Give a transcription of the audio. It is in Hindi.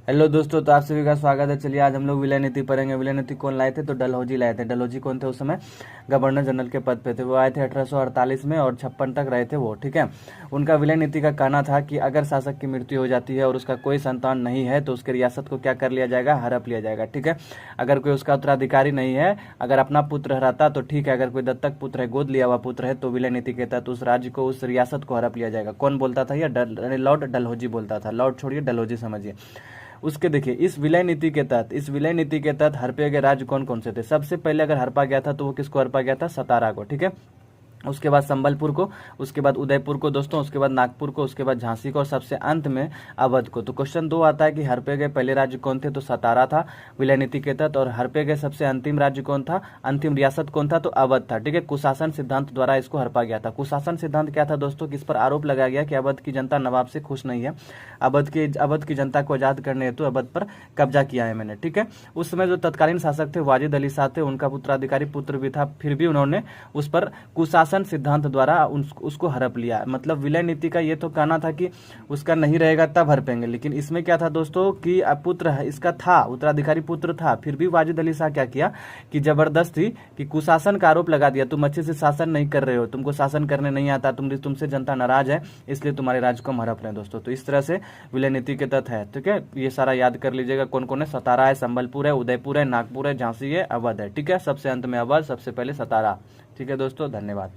हेलो दोस्तों, तो आप सभी का स्वागत है। चलिए आज हम लोग विलय नीति पढ़ेंगे। विलय नीति कौन लाए थे? तो डलहौजी लाए थे। डलहौजी कौन थे? उस समय गवर्नर जनरल के पद पे थे। वो आए थे 1848 में और 56 तक रहे थे वो, ठीक है। उनका विलय नीति का कहना था कि अगर शासक की मृत्यु हो जाती है और उसका कोई संतान नहीं है तो उसके रियासत को क्या कर लिया जाएगा? हड़प लिया जाएगा, ठीक है। अगर कोई उसका उत्तराधिकारी नहीं है, अगर अपना पुत्र रहता तो ठीक है, अगर कोई दत्तक पुत्र है, गोद लिया हुआ पुत्र है, तो विलय नीति के तहत उस राज्य को, उस रियासत को हड़प लिया जाएगा। कौन बोलता था? यह लॉर्ड डलहौजी बोलता था। लॉर्ड छोड़िए, डलहौजी समझिए। उसके देखिए, इस विलय नीति के तहत हड़पे गए राज्य कौन कौन से थे? सबसे पहले अगर हड़पा गया था तो वो किसको हड़पा गया था? सतारा को, ठीक है। उसके बाद संबलपुर को, उसके बाद उदयपुर को दोस्तों, उसके बाद नागपुर को, उसके बाद झांसी को और सबसे अंत में अवध को। तो क्वेश्चन 2 आता है कि हड़पे गए पहले राज्य कौन थे? तो सतारा था विलय नीति के तहत। और हड़पे गए सबसे अंतिम राज्य कौन था? अंतिम रियासत कौन था? तो अवध था, ठीक है। कुशासन सिद्धांत द्वारा इसको हड़पा गया था। कुशासन सिद्धांत क्या था दोस्तों? किस पर आरोप लगाया गया कि अवध की जनता नवाब से खुश नहीं है, अवध की जनता को आजाद करने हेतु अवध पर कब्जा किया है मैंने, ठीक है। उस समय जो तत्कालीन शासक थे वाजिद अली शाह थे, उनका उत्तराधिकारी पुत्र भी था, फिर भी उन्होंने उस पर कुशासन सिद्धांत द्वारा उसको हड़प लिया। मतलब विलय नीति का ये तो कहना था कि उसका नहीं रहेगा तब हड़पेंगे, लेकिन इसमें क्या था दोस्तों कि पुत्र इसका था, उत्तराधिकारी पुत्र था, फिर भी वाजिद अली शाह क्या किया कि जबरदस्ती कि कुशासन का आरोप लगा दिया। तुम अच्छे से शासन नहीं कर रहे हो, तुमको शासन करने नहीं आता, तुमसे जनता नाराज है, इसलिए तुम्हारे राज्य को हम हड़प रहे हैं दोस्तों। तो इस तरह से विलय नीति के तहत है, ठीक है। ये सारा याद कर लीजिएगा कौन कौन है। सतारा है, संबलपुर है, उदयपुर है, नागपुर है, झांसी है, अवध है, ठीक है। सबसे अंत में अवध, सबसे पहले सतारा, ठीक है दोस्तों। धन्यवाद।